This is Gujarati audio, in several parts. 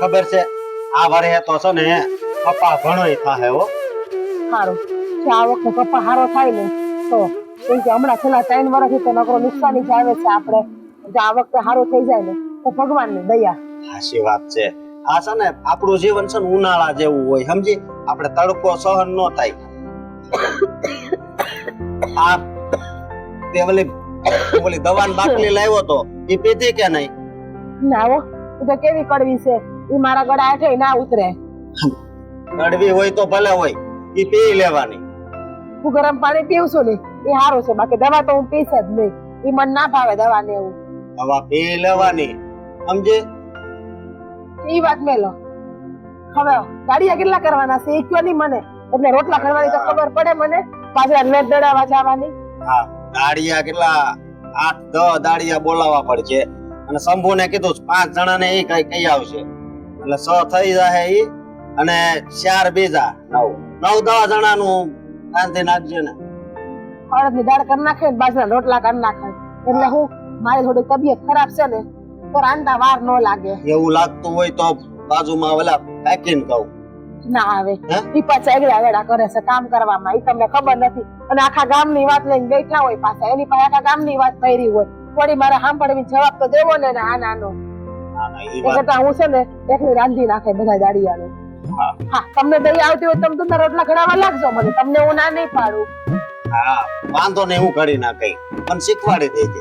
ખબર છે આ વરહે તો છે ને પપ્પા ઘણોય થાહે હો. સારું જો આ વખતે પપ્પા હારો થાય ને તો કેમ કે હમણાં છેલ્લા 3 વર્ષથી તો નકરો નુકસાની જ આવે છે આપણે. જો આ વખતે હારો થઈ જાય ને તો ભગવાનની દયા. સાચી વાત છે. આ છે ને આપણું જીવન છે ને ઉનાળા જેવું હોય સમજી. આપણે તડકો સહન ન થાય. આ તે ઓલી દવાની બાટલી લાવ્યો તો એ પીધી કે નહીં? ના હો એ તો કેવી કડવી છે એ મારા ગળા હેઠે ના ઉતરે. કડવી હોય તો ભલે હોય એ પી લેવાની. હું ગરમ પાણી પીવું છું ને એ સારું છે બાકી દવા તો હું પીશ જ નહીં. એ મને ના ભાવે દવા ને એવું. દવા પી લેવાની સમજે. ઈ વાત મેલો. હવે ગાડિયા કેટલા કરવાના છે એ કયો નહીં મને. એટલે રોટલા કરવાની તો ખબર પડે મને. પાછળ મેં દડાવા જવાની. હા દાડિયા કેટલા 8-10 દાડિયા બોલાવવા પડશે. અને શંભુને કીધું 5 જણાને એ કઈ આવશે એટલે 6 થઈ જાય ઈ. અને 4 બીજા 9-10 જણાનું શાંતિ નાખજે ને. અડદની દાળ કરી નાખે ને બાજરાના રોટલા કરી નાખે એટલે હું મારી થોડી તબિયત ખરાબ છે ને તો રાંધતા વાર ન લાગે. એવું લાગતું હોય તો બાજુમાં ઓલા પેકિંગ કહું ના આવે ઈ પાછા એગડા વેડા કરે છે કામ કરવામાં. ઈ તમને ખબર નથી. અને આખા ગામની વાત લઈને બેઠા હોય પાછા. એની પાસે આખા ગામની વાત કરી હોય. થોડી મારે સાંભળવી જવાબ તો દેવો ને આ નાનો. એ કરતા હું છે ને એકલી રાંધી નાખે બધા દાડિયાને. હા તમને દહીં આવતી હોય તમે તમારા રોટલા ઘડાવા લાગજો મને. તમને હું ના નહીં પાડું. હા વાંધો ને હું કરી નાખી મને શીખવાડી દેજે.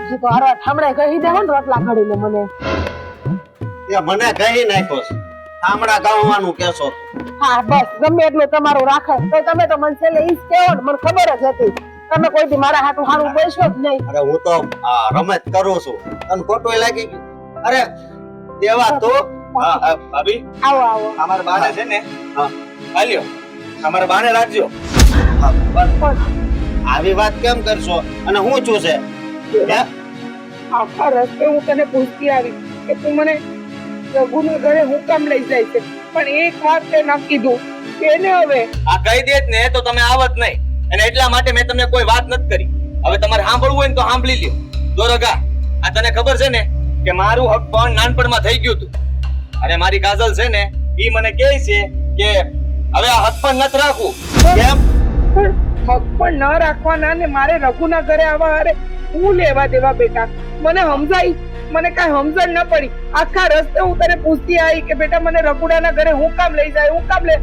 જી તો હરવા ઠામડે કહી દેવો ને રોટલા ઘડીને મને. એ મને કહી નાખ્યો છે ઠામડા ગાવાનું કેસો. હા બસ ગમે એટલું તમારું રાખે તો તમે તો મને છેલ્લે ઈ જ કહેવો ને મને ખબર જ હતી. તમે કોઈથી મારા હાથું હારું બોલશો જ નહીં. અરે હું તો રમત કરું છું તને ખોટું લાગી ગયું? અરે દેવા તો ભાભી આવો આવો. અમારા બાને છે ને હાલ્યો અમારા બાને રાખજો. આવી વાત કેમ કરશો? અને હું છું છે આખા રસ્તે હું તને પૂછતી આવી કે તું મને રઘુના ઘરે હું કામ લઈ જાય છે પણ એક વાત તે ના કીધું કેને હવે. આ કહી દેત ને તો તમે આવત નહીં અને એટલા માટે મેં તમને કોઈ વાત નથી કરી. હવે તમારે સાંભળવું હોય ને તો સાંભળી લ્યો. જો રગા આ તને ખબર છે ને કે મારું હક પણ નાનપણમાં થઈ ગયું હતું. અને મારી કાજલ છે ને ઈ મને કહે છે કે હવે આ હક પણ નથી રાખવું. કેમ? હક પણ ન રાખવાના ને મારે રઘુના ઘરે આવવા અરે હું લેવા દેવા બેટા. મને સમજાઈ મને કઈ સમજણ ન પડી. આખા રસ્તે હું તને પૂછતી આવી કે બેટા મને રઘુડાના ઘરે હું કામ લઈ જાય હું કામ લે.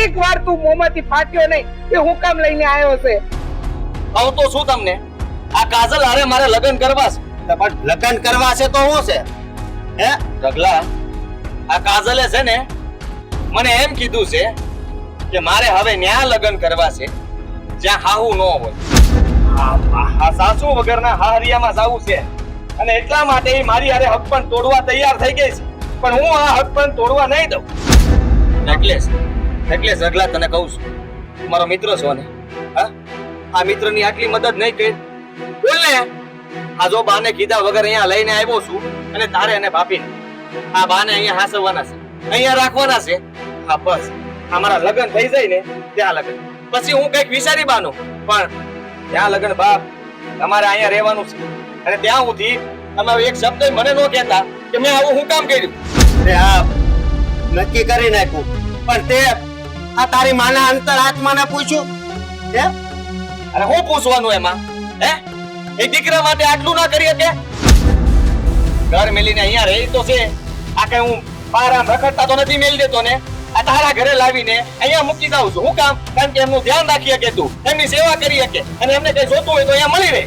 એક વાર તું મોંમાંથી ફાટ્યો નહીં કે હું કામ લઈને આવ્યો છે. કહું તો શું તમને આ કાજલ હારે મારે લગ્ન કરવા છે. પણ લગ્ન કરવા છે તો શું છે હે રગલા આ કાજલે છે ને મને એમ કીધું છે કે મારે હવે ન્યા લગ્ન કરવા છે જ્યાં હાહુ ન હોય. આ સાસુ વગરના હાહરિયામાં જાવું છે અને એટલા માટે ઈ મારી હારે હક પણ તોડવા તૈયાર થઈ ગઈ છે. પણ હું આ હક પણ તોડવા નહીં દઉં. એટલે રગલા તને કહું છું મારો મિત્ર છો ને આ મિત્રની આટલી મદદ નહીં કરી બોલ ને. આ જો બાને કીધા વગર અહીંયા લઈને આવ્યો છું અને તારે અને ભાભીને આ બાને અહીંયા હાસવવાના છે અહીંયા રાખવાના છે. હા બસ અમારા લગ્ન થઈ જાય ને ત્યાં લગ્ન પછી હું કઈક વિચારી બાનું પણ ત્યાં લગ્ન બાપ તમારે અહીંયા રહેવાનું છે. અને ત્યાં સુધી તમે એક શબ્દ મને ન કહેતા કે મેં આવું હું કામ કર્યું. તે આ નક્કી કરી નાખ્યું પણ તે આ તારી માના અંતર આત્માને પૂછ્યું હે? અરે હું પૂછવાનું એમાં હે? એ દીકરા માટે આટલું ના કરી શકે? ઘર મેલીને અહીંયા રહી તો છે. આ કઈ હું બહાર આમ રખડતા તો નથી મેલી દેતો ને. આ તારા ઘરે લાવીને અહીંયા મૂકી દઉં છું. હું કામ? કારણ કે એમનું ધ્યાન રાખી શકે તું એમની સેવા કરી શકે અને એમને કઈ જોતું હોય તો અહીંયા મળી રહે.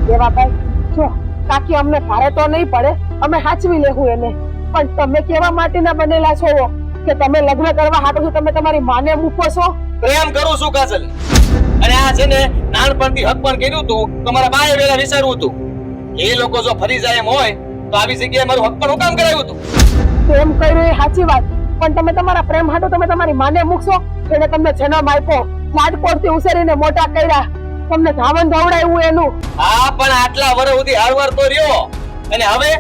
દેવાભાઈ જો કાકી અમને ભારે તો નહીં પડે અમે સાચવી લેવું એને. પણ તમે કેવા માટેના બનેલા છો કે તમે લગ્ન કરવા હાટો છો તમે તમારી માને મૂકો છો? પ્રેમ કરું છું કાજલ. અને આ છે ને નાનપણથી હક પણ કર્યું હતું તો મારા બાએ વેલા વિચારવું હતું એ લોકો જો ફરી જાય એમ હોય તો આવી જગ્યાએ મારું હક પણ હું કામ કરાવ્યું હતું. પ્રેમ કર્યો એ સાચી વાત પણ તમે તમારા પ્રેમ હાટો તમે તમારી માને મૂકશો. એને તમને જન્મ આપ્યો લાડકોડથી ઉછેરીને મોટા કર્યા તમને ધાવણ ધવડાવ્યું એનું. હા પણ આટલા વર્ષ સુધી હારવાર તો રહ્યો અને હવે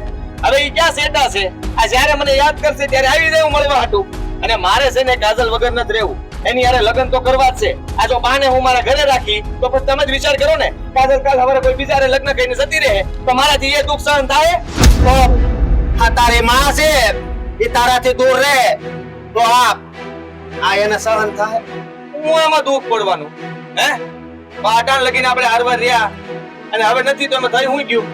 ઈ ક્યાં સેટા છે? આ જ્યારે મને યાદ કરશે ત્યારે આવી જાય મળવા હાટું. અને મારે છે ને કાજલ વગર નથી રહેવું. એની યારે લગ્ન તો કરવા જ છે. આ જો બાને હું મારા ઘરે રાખી તો પછી તમે જ વિચાર કરો ને કાજલ કાલ હવે કોઈ બીજારે લગ્ન કરીને જતી રહે તો મારાથી એ દુઃખ સહન થાય? તો આ તારી માં છે એ તારાથી દૂર રહે તો આ એને સહન થાય. હું આમાં દુઃખ પડવાનું હે પાટણ લગીને આપણે હારવાર રહ્યા અને હવે નથી તો એમાં થઈ હું ગયું.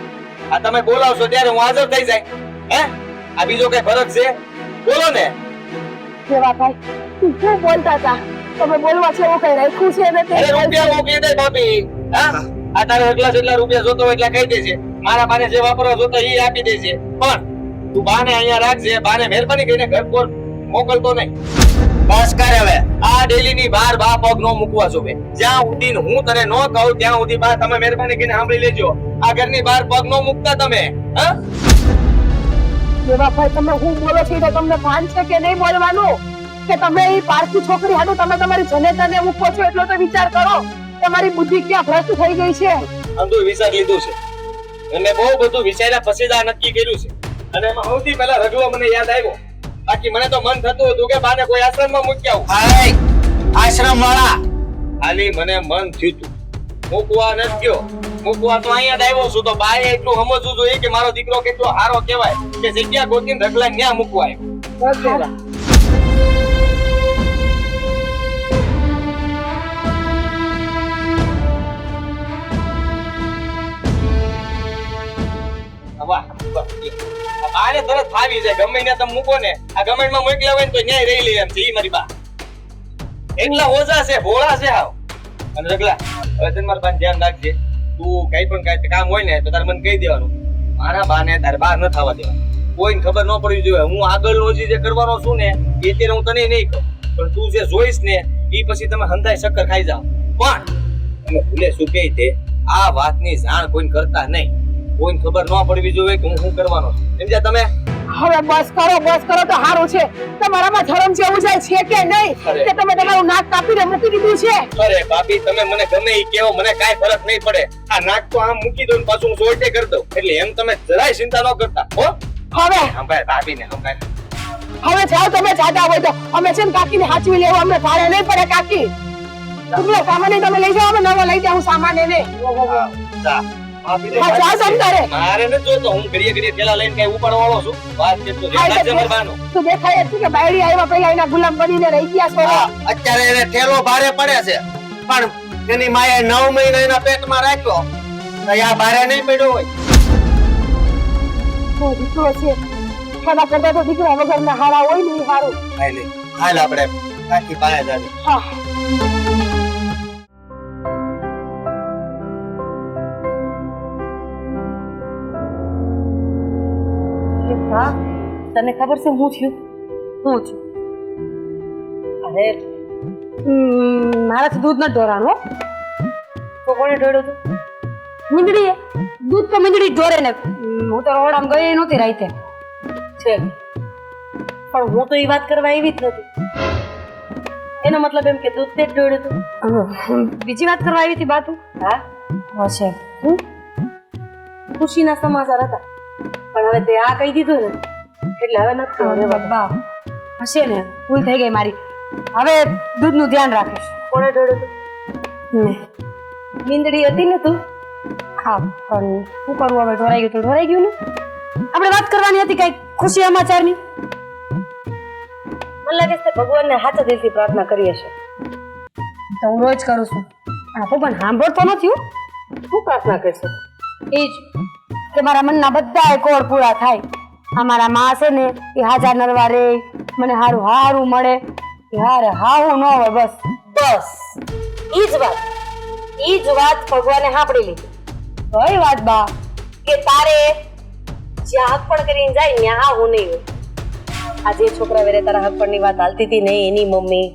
આ તમે બોલાવશો ત્યારે હું હાજર થઈ જાય હે આ બીજો કઈ ફરક છે બોલો ને. કેવા ભાઈ તું શું બોલતા હતા? તમે બોલવા છે એવું કઈ રાખ્યું છે ને અરે રૂપિયા મોકલી દે ભાભી હા આ તારે એટલા રૂપિયા જોતો હોય એટલા કહી દેજે મારા બાને જે વાપરવા જોતો એ આપી દેજે પણ તું બાને અહીંયા રાખજે બાને મહેરબાની કરીને ઘર પર મોકલતો નહીં. બસ કર હવે. આ ડેલી ની બાર બા પગ નો મૂકવા જોવે જ્યાં સુધી હું તને ન કહું ત્યાં સુધી બા તમે મહેરબાની કરીને સાંભળી લેજો આ ઘરની બહાર પગ નો મૂકતા તમે હા. કેવા ભાઈ તમે હું બોલો છો તો તમને ભાન છે કે નહીં બોલવાનું? કે તમે એ પારકી છોકરી હાટુ તમે તમારી જનેતાને મૂકો છો એટલો તો વિચાર કરો. તમારી બુદ્ધિ ક્યાં ભ્રષ્ટ થઈ ગઈ છે? અંધું વિચાર લીધું છે અને બહુ બધું વિચાર્યા પછી જ આ નક્કી કર્યું છે અને એમાં સૌથી પહેલા રઘુવા મને યાદ આવ્યો બાકી મને તો મન થતું હતું કે બાને કોઈ આશ્રમમાં મૂકી આવું. હાય આશ્રમ વાળા ખાલી મને મન થયું તું મૂકવા નથી ગયો મૂકવા તો અહીંયા જ આવ્યો છું તો બાએ એટલું સમજવું જોઈએ કે મારો દીકરો કેટલો સારો કહેવાય કે જગ્યા ગોતીને રગલા ન્યા મૂકવા આવ્યો. વાહ વાહ બાને તરત ફાવી જાય ગમે ને તમે મૂકો ને આ ગમેન્ટમાં મોકલ્યા હોય ને તો ન્યાય રહી લે એમ છે ઈ મારી બા એટલા ઓઝા છે ભોળા છે હાવ. અને રગલા હવે તને મારા પાસે ધ્યાન રાખજે તું કઈ પણ કઈ કામ હોય ને તો તારે મને કહી દેવાનું મારા બાને તારે બહાર ન થવા દેવાનું કોઈને ખબર ન પડવી જોઈએ. હું આગળનો જે કરવાનો છું ને એ અત્યારે હું તને નહીં કહું પણ તું જે જોઈશ ને એ પછી તમે હંધાઈ શક્કર ખાઈ જાઓ પણ તમે ભૂલે શું કહી તે આ વાતની જાણ કોઈને કરતા નહીં કોઈને ખબર ન પડવી જોઈએ કે હું શું કરવાનો છું સમજ્યા તમે. હવે બસ કરો તો સારું છે. તમારામાં ધર્મ જેવું જાય છે કે નહીં કે તમે તમારું નાક કાપીને મૂકી દીધું છે? અરે ભાભી તમે મને ગમે ઈ કેવો મને કાઈ ફરક નહીં પડે આ નાક તો આમ મૂકી દો ને પાછું હું સોટે કરી દઉં એટલે એમ તમે જરાય ચિંતા ન કરતા હો. હવે સંભાળ ભાભીને સંભાળ. હવે જાઓ તમે જાતા હોય તો અમે છે ને કાકીને હાચવી લેવું અમને ભારે નહીં પડે કાકી. તમે સામાન તમે લઈ જાઓ અમે નવો લઈ જાઉં સામાન એને. જા ભાભીને હા, જા તમ તારે. મારે ન જોતો હું ઘડીએ થેલા લઈને કઈ ઉપાડવા વાળો છું વાત છે તો ધ્યાન રાખજે મારા બાનું. તો દેખાય જ છે કે બાયડી આવ્યા પહેલા એના ગુલામ બનીને રહી ગયા છો. હા, અત્યારે એને ઠેલો ભારે પડે છે પણ એની માએ 9 મહિના એના પેટમાં રાખ્યો તો આ ભારે નહીં પડ્યો હોય. તો દીકરો છે ખાના કરતા તો દીકરા વગરના હારા હોય ને એ હારું. હાલ આપણે કાકી પાસે જાવી. હા હા તને ખબર છે હું થયું અરે મારાથી દૂધ નથી ઢોરાણું હો. તો કોણે ઢોળ્યું હતું? મીંદડીએ. દૂધ તો મીંદડી જ ઢોરે ને હું તો રોડામાં ગઈ નહોતી રાઈતે છે પણ હું તો એ વાત કરવા એવી જ નથી. એનો મતલબ એમ કે દૂધ તે જ ઢોળ્યું હતું. બીજી વાત કરવા આવી હતી બાતું. હા હશે ખુશીના સમાચાર હતા પણ હવે તે આ કહી દીધું ને એટલે હવે નથી બાબા હશે ને ભૂલ થઈ ગઈ મારી. હવે દૂધનું ધ્યાન રાખીશ. કોણે ઢોળ્યું હતું? મીંદડી હતી ને તું. હા પણ શું કરવું હવે ઢોરાઈ ગયું તો ઢોરાઈ ગયું ને. આપણે વાત કરવાની હતી કઈ ખુશી સમાચારની. મને લાગે છે ભગવાનને હાથે દિલથી પ્રાર્થના કરી હશે. તો હું રોજ કરું છું પણ ભગવાન સાંભળતો નથી. શું પ્રાર્થના કરશે? એ જ કે મારા મનના બધા કોડ પૂરા થાય. અમારા માં છે ને એ હાજર નરવા રે મને હારું હારું મળે હારે હાવું ન હોય બસ બસ ઈ જ વાત ભગવાને સાંભળી લીધી. કઈ વાત બા કે તારે જ્યાં હક પણ કરીને જાય ત્યાં હાવું નહીં હોય. આજે છોકરા વેરે તારા હક પણની વાત હાલતી હતી નહીં એની મમ્મી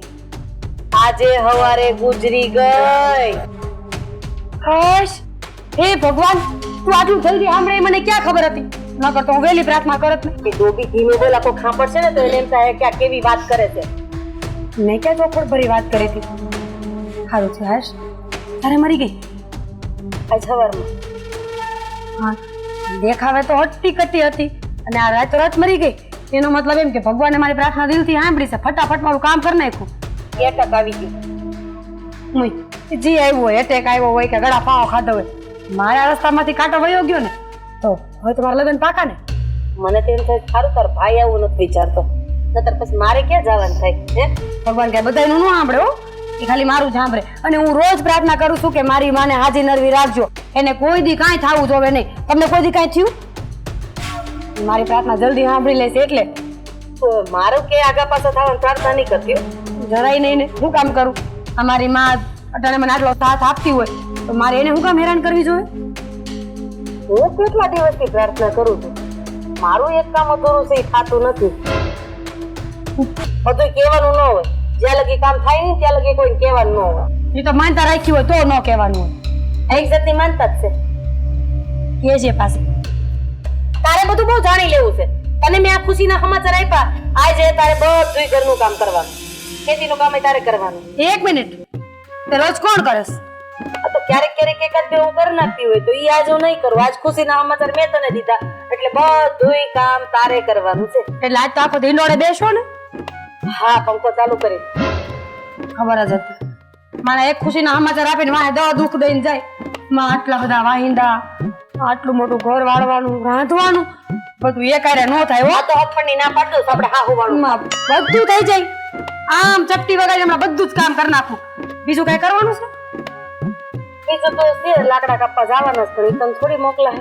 આજે હવારે ગુજરી ગઈ. હશ હે ભગવાન તું આટલું જલ્દી સાંભળે મને ક્યાં ખબર હતી? નકર તો હું વહેલી પ્રાર્થના કરત ને. એ ડોબી ધીમે બોલા કોઈ ખાંપડ છે ને તો એને એમ થાય કે આ કેવી વાત કરે છે. મેં ક્યાં ચોખવટ ભરી વાત કરી હતી. સારું છે હર્ષ તારે મરી ગઈ આજ સવારમાં. હા દેખાવે તો હટતી કટી હતી અને આ રાત રાત મરી ગઈ એનો મતલબ એમ કે ભગવાને મારી પ્રાર્થના દિલથી સાંભળી છે. ફટાફટ મારું કામ કરી નાખ્યું. એટેક આવી ગયું. જી આવ્યું હોય એટેક આવ્યો હોય કે ગળા પાવો ખાધો હોય મારા રસ્તામાંથી કાંટો વયો ગયો ને તો હવે તમારા લગ્ન પાકા ને. મને તો એમ થાય સારું તાર ભાઈ આવું નથી વિચારતો, નતર પછી મારે ક્યાં જવાનું થાય હે? ભગવાન કઈ બધાનું ન સાંભળે હો, એ ખાલી મારું જ સાંભળે. અને હું રોજ પ્રાર્થના કરું છું કે મારી માને હાજી નરવી રાખજો, એને કોઈ દી કાંઈ થવું જોવે નહીં. તમને કોઈ દી કાંઈ થયું? મારી પ્રાર્થના જલ્દી સાંભળી લેશે એટલે મારું કે આગા પાછા થવાની પ્રાર્થના નહીં કરતી જરાય નહીં ને. હું કામ કરું? અમારી માં અટાણે મને આટલો સાથ આપતી હોય તો મારે એને હું કામ હેરાન કરવી જોઈએ? હું કેટલા દિવસથી પ્રાર્થના કરું છું, મારું એક કામ અધૂરું છે એ થતું નથી. બધું કહેવાનું ન હોય, જ્યાં લગી કામ થાય નહીં ત્યાં લગી કોઈ કહેવાનું ન હોય. એ તો માનતા રાખી હોય તો ન કહેવાનું હોય. એક જાતની માનતા જ છે. કે છે પાસે તારે બધું બહુ જાણી લેવું છે. તને મેં આ ખુશીના સમાચાર આપ્યા, આજે તારે બધું ઘરનું કામ કરવાનું, ખેતીનું કામ તારે કરવાનું. એક મિનિટ, તે રોજ કોણ કરે છે? તો ક્યારેક ક્યારેક એકાદ બે હું કરી નાખતી હોય તો ઈ આજ હું નહીં કરું. આજ ખુશીના સમાચાર મેં તને દીધા એટલે બધું કામ તારે કરવાનું છે. એટલે આજ તો આખો ઢીંડોળે બેસો ને? હા, પંખો ચાલુ કરી. ખબર જ હતી મને એક ખુશીના સમાચાર આપીને મારે દવા દુઃખ દઈને જાય. માં આટલા બધા વાહિંદા, આટલું મોટું ઘર વાળવાનું, રાંધવાનું, બધું એ કારે ન થાય હો. તો હથની ના પાડો આપણે હા હોવાનું બધું થઈ જાય. આમ ચપટી વગાડી હમણાં બધું જ કામ કરી નાખું. બીજું કઈ કરવાનું છે? બીજું તો છે લાકડા કાપવા જવાના જ, પણ તને થોડી મોકલા.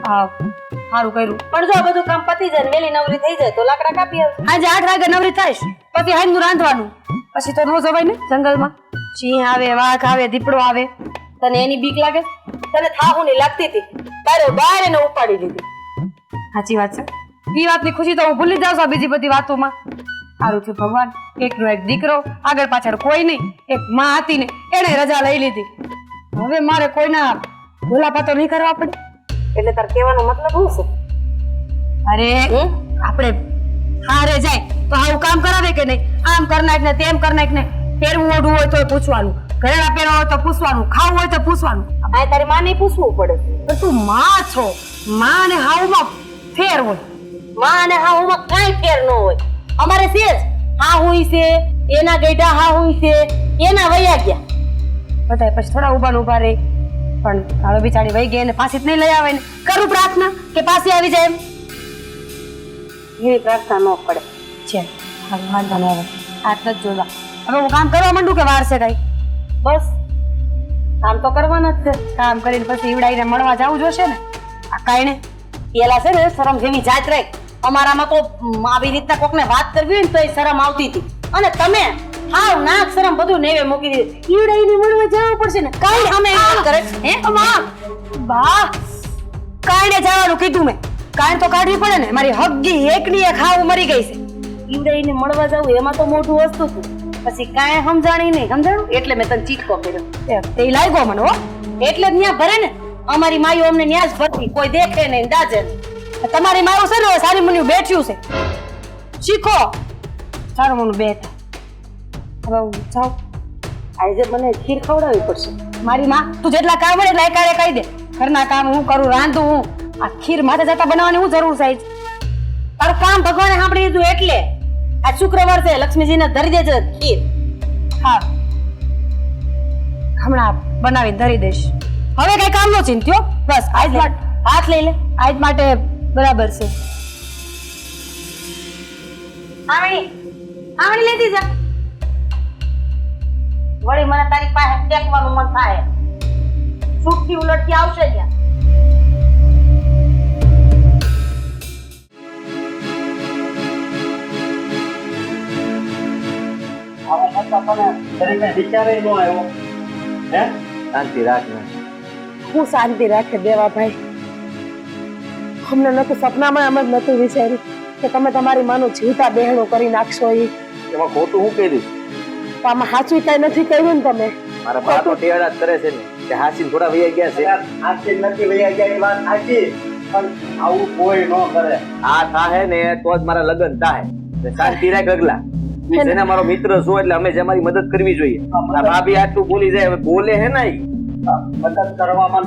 હા, સારું કર્યું. પણ જો બધું કામ પતી જાય ને વેલી નવરી થઈ જાય તો લાકડા કાપી આવે. આજે 8 વાગે નવરી થાઈશ, પછી હાંજનું રાંધવાનું. પછી તો ન જવાય ને જંગલમાં. સિંહ આવે, વાઘ આવે, દીપડો આવે. તને એની બીક લાગે? તને થાહુ ની લાગતી હતી, તારે બહાર એને ઉપાડી દીધી. સાચી વાત છે. એ વાતની ખુશી તો હું ભૂલી જાઉં છું બીજી બધી વાતોમાં. સારું થયું ભગવાન, એકનો એક દીકરો, આગળ પાછળ કોઈ નહીં. એક માં હતી ને એને રજા લઈ લીધી. હવે મારે કોઈના ભોલાપાતો નહીં કરવા પડે. એટલે તાર કહેવાનો મતલબ શું છે? અરે આપણે હારે જાય તો આવું કામ કરાવે કે નહીં? આમ કર નાખ ને તેમ કર નાખ ને. પહેરવું ઓઢવું હોય તો પૂછવાનું, ઘરેણા પહેરવા હોય તો પૂછવાનું, ખાવું હોય તો પૂછવાનું. આ તારી માં નહીં પૂછવું પડે. પણ તું માં છો, માં ને હાઉમાં ફેર હોય. માં અને હાઉમાં કાંઈ ફેર ન હોય. અમારે છે જ હા હોય છે, એના ગઈડા હા હોય છે, એના વયા ગયા બધા. પછી થોડા ઉભા રહી, પણ હવે બિચારી વહી ગઈ ને પાછી જ નહીં લઈ આવે ને. કરું પ્રાર્થના કે પાછી આવી જાય એમ? એવી પ્રાર્થના ન પડે છે. વાંધો ન આવે, હાથ જ જોવા. હવે હું કામ કરવા માંડું કે વાર છે કઈ? બસ કામ તો કરવાના જ છે. કામ કરીને પછી ઈવડાઈને મળવા જવું જોશે ને. આ કાંઈ ને પેલા છે ને શરમ જેવી જાત રાખ. અમારામાં તો આવી રીતના કોકને વાત કરવી હોય ને તો એ શરમ આવતી હતી, અને તમે હાવ નાક શરમ બધું નેવે મૂકી દીધું. ઈવડાઈને મળવા જવું પડશે ને. કાંઈ અમે વાત કરે હે બા, કાંઈ જવાનું કીધું મેં. કાંઈ તો કાઢવી પડે ને. મારી હગી એકની એક હાવ મરી ગઈ છે. ઈવડાઈને મળવા જવું એમાં તો મોટું વસ્તુ હતું. પછી કાંઈ સમજાણી નહીં. સમજાણું એટલે મેં તને ચીટકો કર્યો. તે લાગ્યો મને હો. એટલે જ ન્યા ભરે ને. અમારી માયો અમને ન્યા જ ભરતી, કોઈ દેખે નહીં દાજે નહીં. તમારી માયો છે ને સારી મને બેઠ્યું છે, શીખો. સારું મને બેઠા. હવે હું જાઉં. આજે મને ખીર ખવડાવવી પડશે. મારી માં તું જેટલા કામ હોય એટલા એકારે કહી દે. ઘરના કામ હું કરું, રાંધું હું. આ ખીર માથે જતા બનાવવાની હું જરૂર છે? તારું કામ ભગવાને સાંભળી દીધું એટલે. આ શુક્રવાર છે, લક્ષ્મીજીને ધરી દેજે ખીર. હા, હમણાં બનાવી ધરી દઈશ. હવે કઈ કામ નો ચિંત્યો. બસ આજ હાથ લઈ લે. આજ માટે બરાબર છે. આવણી લેતી જા. વળી મને તારી પાસે ટેકવાનું મન થાય. છૂટથી ઉલટથી આવશે ત્યાં. શાંતિ રાખ ને. હું શાંતિ રાખે દેવા ભાઈ. અમને નતું સપનામાં એમ જ નતું વિચાર્યું કે તમે તમારી માનું જીવતા બહેણું કરી નાખશો. એમાં ખોટું હું કર્યું? તો આમાં સાચું કઈ નથી કર્યું ને તમે. મારા બા તો ટેડા જ કરે છે ને કે હાસીન થોડા વૈયા ગયા છે. હાસીન નથી વૈયા ગયા એ વાત સાચી, પણ આવું કોઈ ન કરે. આ થાહે ને તો જ મારા લગ્ન થાહે. શાંતિ રાખ ગગલા. તું છે ને મારો મિત્ર છો એટલે અમે જે અમારી મદદ કરવી જોઈએ. આ ભાભી આટલું બોલી જાય, હવે બોલે હે ને મદદ કરવામાં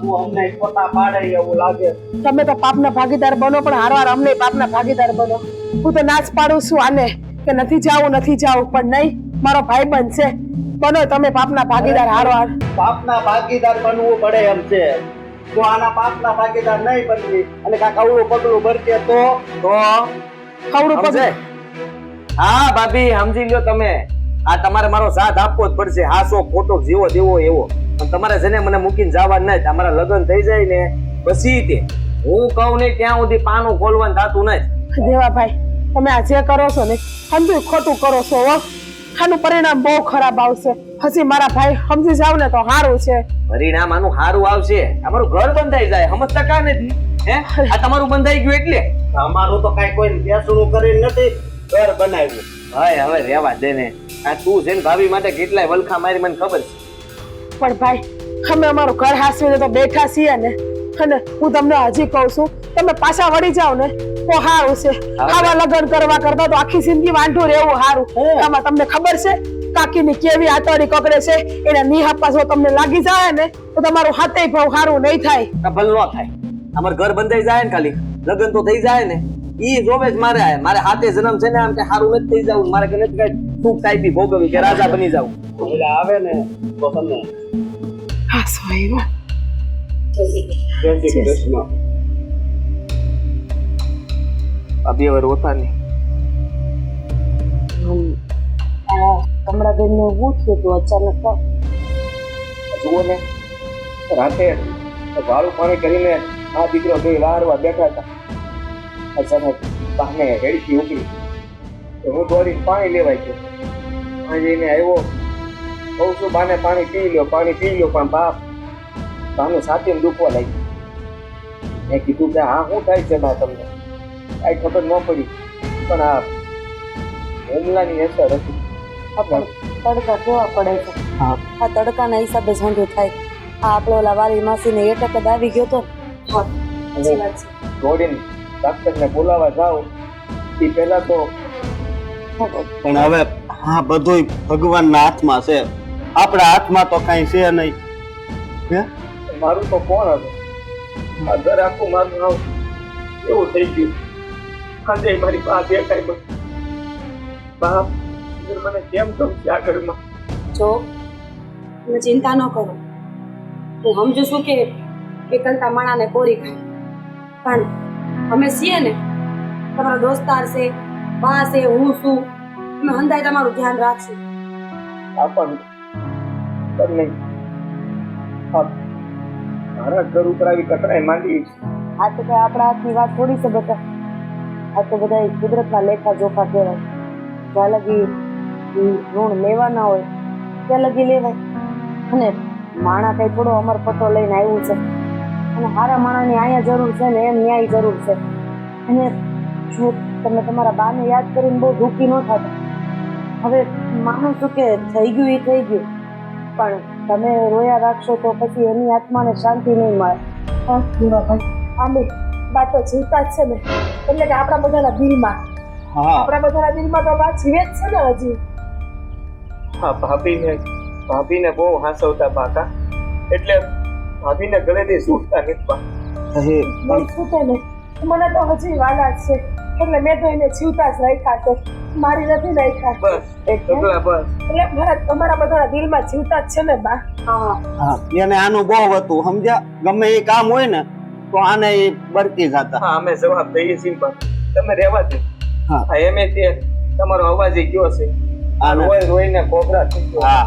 તું અમને પોતા પાડે એવું લાગે. તમે તો પાપના ભાગીદાર બનો, પણ હારવાર અમને પાપના ભાગીદાર બનો. હું તો નાચ પાડું છું આને કે નથી જાવું, પણ નહીં, મારો ભાઈ બનશે. બનો તમે પાપના ભાગીદાર હારવાર. પાપના ભાગીદાર બનવું પડે એમ છે. જો આના પાપના ભાગીદાર નહીં બનવી અને કાંઈક અવળું પગલું ભરશે તો ખવડું સમજે? પગ હા ભાભી સમજી લ્યો તમે. આ તમારે મારો સાથ આપવો જ પડશે. હાસો ખોટો જેવો દેવો એવો. પણ તમારે છે ને મને મૂકીને જવા નહીં. તમારા લગ્ન થઈ જાય ને પછી તે હું કહું નહીં ત્યાં સુધી પાનું ખોલવાનું થતું નથી. દેવાભાઈ તમે આ જે કરો છો ને સમજી ખોટું કરો છો હો. આનું પરિણામ બહુ ખરાબ આવશે. હજી મારા ભાઈ સમજી જાવ ને તો સારું છે. પરિણામ આનું સારું આવશે. અમારું ઘર બંધાઈ જાય. સમજતા કા નથી? હે આ તમારું બંધાઈ ગયું એટલે અમારું તો કાંઈ કોઈ બેસણું કરીને નથી ઘર બનાવ્યું. ભાઈ હવે રહેવા દે ને. આ તું છે ને ભાભી માટે કેટલાય વલખા મારી મને ખબર છે. પણ ભાઈ અમે અમારું ઘર હાસવીને તો બેઠા છીએ ને અને હું તમને હજી કહું છું તમે પાછા વળી જાઓ ને તો સારું છે. આવા લગ્ન કરવા કરતા તો આખી જિંદગી વાંઢું રહેવું સારું. આમાં તમને ખબર છે કાકીની કેવી આતડી કકડે છે. એના નિહાપા જો તમને લાગી જાય ને તો તમારું હાથે ભાવ સારું નહીં થાય. આ ભલ ન થાય. અમાર ઘર બંધાઈ જાય ને ખાલી લગ્ન તો થઈ જાય ને ઈ જોવે જ મારે હાથે જન્મ છે ને આમ કે સારું નથી થઈ જવું. મારે કે નથી કઈ સુખ કાપી ભોગવવી કે રાજા બની જવું. એટલે આવે ને તો તમને હા સ્વાઈવા જય શ્રી કૃષ્ણ. ભાભી હવે રોતા નહીં. કમળાબેન ને હું થયું તું અચાનક તો? જુઓ ને રાતે વાળું પાણી કરીને આ દીકરો બે વારવા બેઠા હતા. અચાનક બાને હેડકી ઉકળી. હું દોડીને પાણી લેવાય ગયો. ત્યાં જઈને આવ્યો. બહુ શું બાને પાણી પી લ્યો પણ બાનું છાતીને દુખવા લાગ્યું. મેં કીધું કે હા શું થાય છે બા તમને? કાંઈ ખબર ન પડી પણ આ હુમલાની અસર હતી. પણ તડકા કેવા પડે છે. આ તડકાના હિસાબે જ ઊંધું થાય. આ આપણો ઓલા વાલી માસીને એટક જ આવી ગયો તો. સાચી વાત છે. દોડીને ડાક્ટરને બોલાવવા જાઓ એ પહેલા તો પણ હવે હા બધું ભગવાનના હાથમાં છે. આપણા હાથમાં તો કાંઈ છે નહીં. હે મારું તો કોણ હતું? આ ઘર આખું મારું નામ એવું થઈ ગયું. આજે મારી બા દેખાય મને. બા મને કેમ ગમશે આ ઘરમાં? જો તમે ચિંતા ન કરો. હું સમજુ છું કે એકલતા માણાને કોરી ખાય પણ અમે છીએ ને તમારો દોસ્તાર છે, બા છે, હું છું. અમે હંધાય તમારું ધ્યાન રાખશું. આ પણ તમને મારા ઘર ઉપર આવી કટરાઈ માંડી. આ તો કઈ આપણા હાથની વાત થોડી છે બેટા. આ તો બધા કુદરતના લેખા જોખા કહેવાય. જ્યાં લગી ઋણ લેવાના હોય ત્યાં લગી લેવાય. અને માણા કઈ થોડો અમર પટ્ટો લઈને આવ્યું છે અને હારા માણાની અહીંયા જરૂર છે ને એમ ન્યાય જરૂર છે. અને જો તમે તમારા બાને યાદ કરીને બહુ દુઃખી ન થતા. હવે માનું છું કે થઈ ગયું એ થઈ ગયું પણ તમે રોયા રાખશો તો પછી એની આત્માને શાંતિ નહીં મળે. દેવાભાઈ આમે બા તો જીવતા જ છે ને એટલે કે આપણા બધાના દિલમાં હા આપણા બધાના દિલમાં તો બા જીવે જ છે ને હજી. હા ભાભીને બહુ હાંસવતા બાકા એટલે ભાભીને ગળેથી છૂટતા નથી બા. નહીં છૂટે ને મને તો હજી વાલા જ છે એટલે મેં તો એને જીવતા જ રાખ્યા છે. મારી નથી રાખ્યા. બસ એક ઢગલા બસ. એટલે મારા તમારા બધાના દિલમાં જીવતા જ છે ને બા. હા હા એને આનું બહુ હતું સમજ્યા. ગમે એ કામ હોય ને તો આને એ બરકી જતા. હા અમે જવાબ દઈએ છીએ પણ તમે રહેવા દો. હા હા એમે તે તમારો અવાજ ગયો છે. આ રોઈને કોબરા થઈ ગયો. હા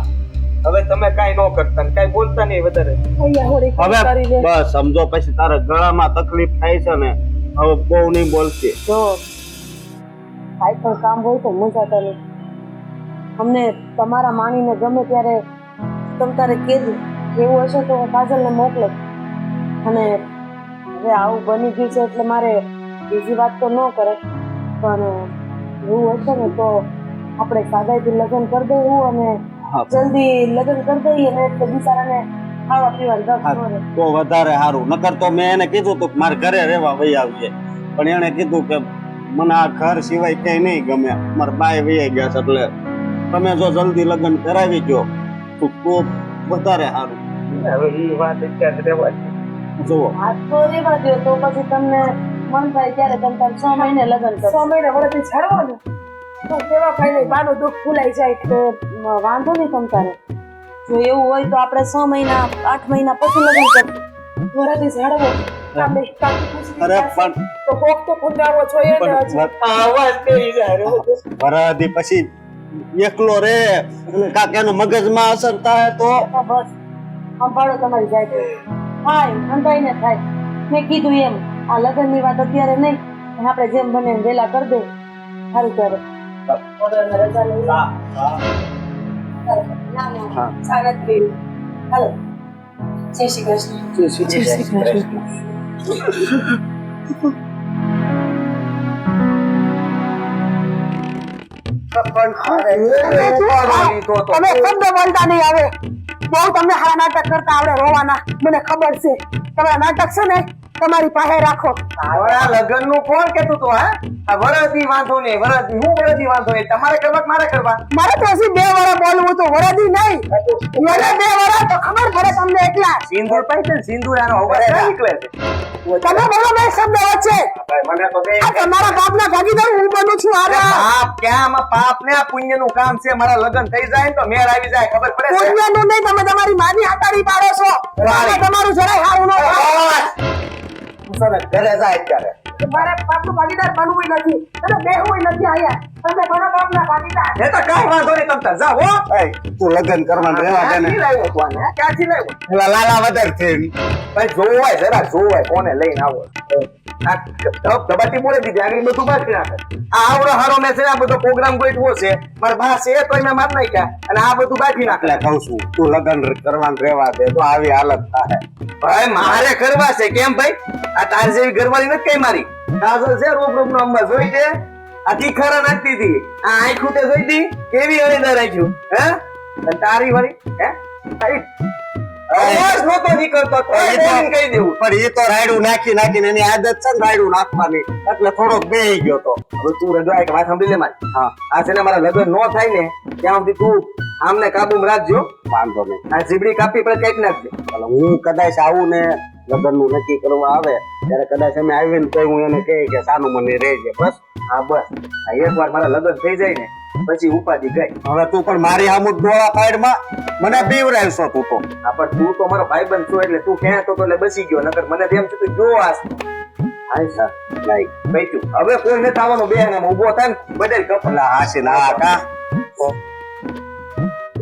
હવે તમે કાંઈ ન કરતા ને કાંઈ બોલતા નહીં વધારે. અહીંયા હોળી હવે કરીને બસ સમજો પછી તારા ગળામાં તકલીફ થાય છે ને હવે બહુ નહીં બોલતી. જો કાંઈ પણ કામ હોય તો મૂંઝાતા નહીં. અમને તમારા માણીને ગમે ત્યારે તમ તારે કહેજો. એવું હશે તો હું કાજલને મોકલે. અને હવે આવું બની ગયું છે એટલે મારે બીજી વાત તો ન કરે પણ એવું હશે ને તો આપણે સાદાઈથી લગ્ન કરી દઈએ અને હા જલ્દી લગ્ન કરી દઈએ ને એટલે બિચારાને ખાવા પીવાનું દસ હા, ન રહે. તો વધારે સારું. નકર તો મેં એને કીધું તું કે મારે ઘરે રહેવા વહી આવજે પણ એને કીધું કે મને આ ઘર સિવાય ક્યાંય નહીં ગમે. મારા બાય વહી ગયા છે એટલે તમે જો જલ્દી લગ્ન કરાવી દો તો વધારે સારું. હવે એ વાત અત્યારે રહેવા દો. જુઓ હાથ તો રેવા દો તો પછી તમને મન થાય ત્યારે તમે તાર 6 મહિને લગ્ન કરો. 6 મહિના વળતી છાડવો ને તો દેવાભાઈ ને બાનું દુઃખ ભૂલાઈ જાય. તો વાંધો નહીં તમ તારે. જો એવું હોય તો આપણે 6 મહિના 8 મહિના પછી લગ્ન કરીશું. વરાથી ઝાડવો આપણે કાકી પૂછડી અરે પાસે પણ તો કોક તો ખુંડાવો જોઈએ ને હજી. આ અવાજ કરી જાય વરાથી પછી એકલો રે અને કાકાનો મગજમાં અસર થાય તો તો બસ સંભાળો તમારી જાતે થાય સંભાળીને થાય મેં કીધું એમ આ લગ્નની વાત અત્યારે નહીં અને આપણે જેમ બને એમ વહેલા કરી દે સારું ત્યારે રજા લઈ લે. ના ના સારા જ રહ્યું. હાલો જય શ્રી કૃષ્ણ. તમે શબ્દ બોલતા નહીં આવે બહુ તમને હારા નાટક કરતા આવડે રોવાના મને ખબર છે તમારા નાટક છે ને તમારી પાસે રાખો લગ્ન નું કોણ કેતું તું હા આ વરદી વાંધો નહીં વરદી હું વરદી વાંધો નહીં તમારે કરવા કે મારે કરવા મારે તો હજી 2 વર્ષ બોલવું તો વરદી નહીં મને 2 વર્ષ તો ખબર પડે તમને એટલા સિંદૂર પાઈ છે સિંદૂર આનો અવાજ નીકળે છે તમે બોલો બે શબ્દ વચ્ચે મને તો બે આ તમારા બાપના ભાગીદાર હું બનું છું આરે પાપ ક્યાં પાપ ને પુણ્ય નું કામ છે મારા લગ્ન થઈ જાય ને તો મેર આવી જાય ખબર પડે છે પુણ્યનું નહીં તમે તમારી માની હાટાડી પાડો છો વાળી. તમારું જરાય હારું ન થાય. સરસ ઘરે જાય અત્યારે મારે બાપનું ભાગીદાર બનવું નથી અને બેહવું નથી આયા તમે મારા બાપના ભાગીદાર એ તો કઈ વાંધો નહીં તમ તાર જા હો તું લગ્ન કરવાનું રહેવા દે ને ક્યાંથી લાવ્યો તું આને? ક્યાંથી લાવ્યો પેલા લાલા વધારે છે ભાઈ જોવાય જરા જોવાય કોને લઈને આવો આ ધબાટી બોલે દીધી આગળ બધું બાકી નાખે આ આવડો હારો મેં છે ને આ બધો પ્રોગ્રામ ગોઠવો છે મારા બા છે તો મેં માર નાખ્યા અને આ બધું બાકી નાખે એટલે કહું છું તું લગ્ન કરવાનું રહેવા દે તો આવી હાલત થાય ભાઈ મારે કરવા છે કેમ ભાઈ આ તાર જેવી ઘરવાળી નથી કઈ મારી કાજલ છે રૂપ રૂપ નો અંબા જોઈ છે આ તીખરા નાખતી હતી આ આંખું તે જોઈ હતી કેવી અણીદાર રાખ્યું હે અને તારી વાળી હે તારી અવાજ નહોતો નીકળતો તોય બોલીને કહી દેવું પણ એ તો રાયડું નાખીને એની આદત છે ને રાયડું નાખવાની એટલે થોડોક બેહી ગયો તો હવે તું રજવાય કે વાત સાંભળી લે મારી હા આ છે ને મારા લગ્ન નો થાય ને ત્યાં સુધી તું આમને કાબુમાં રાખજો વાંધો નહીં આ જીબડી કાપી પડે કઈક નાખજે એટલે હું કદાચ આવું ને લગ્ન નું નક્કી કરવા આવે ત્યારે કદાચ અમે આવીને તો હું એને કહે કે સાનું મને રહેજે બસ હા બસ આ એક વાર મારા લગ્ન થઈ જાય ને પછી ઉપાધિ ગઈ હવે તું પણ મારી આમુદ ડોળા પાડમાં મને બીવરાવશો તું તો હા પણ તું તો મારો ભાઈબંધ છો એટલે તું ક્યાં તો એટલે બસી ગયો નકર મને તેમ છે તું જો આ હા સર લાઈક બેઠું હવે કોઈ નથી આવવાનું બે ને ઉભો થાય ને બધે કપડા હાસી ના કા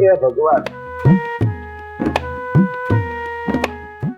એ ભગવાન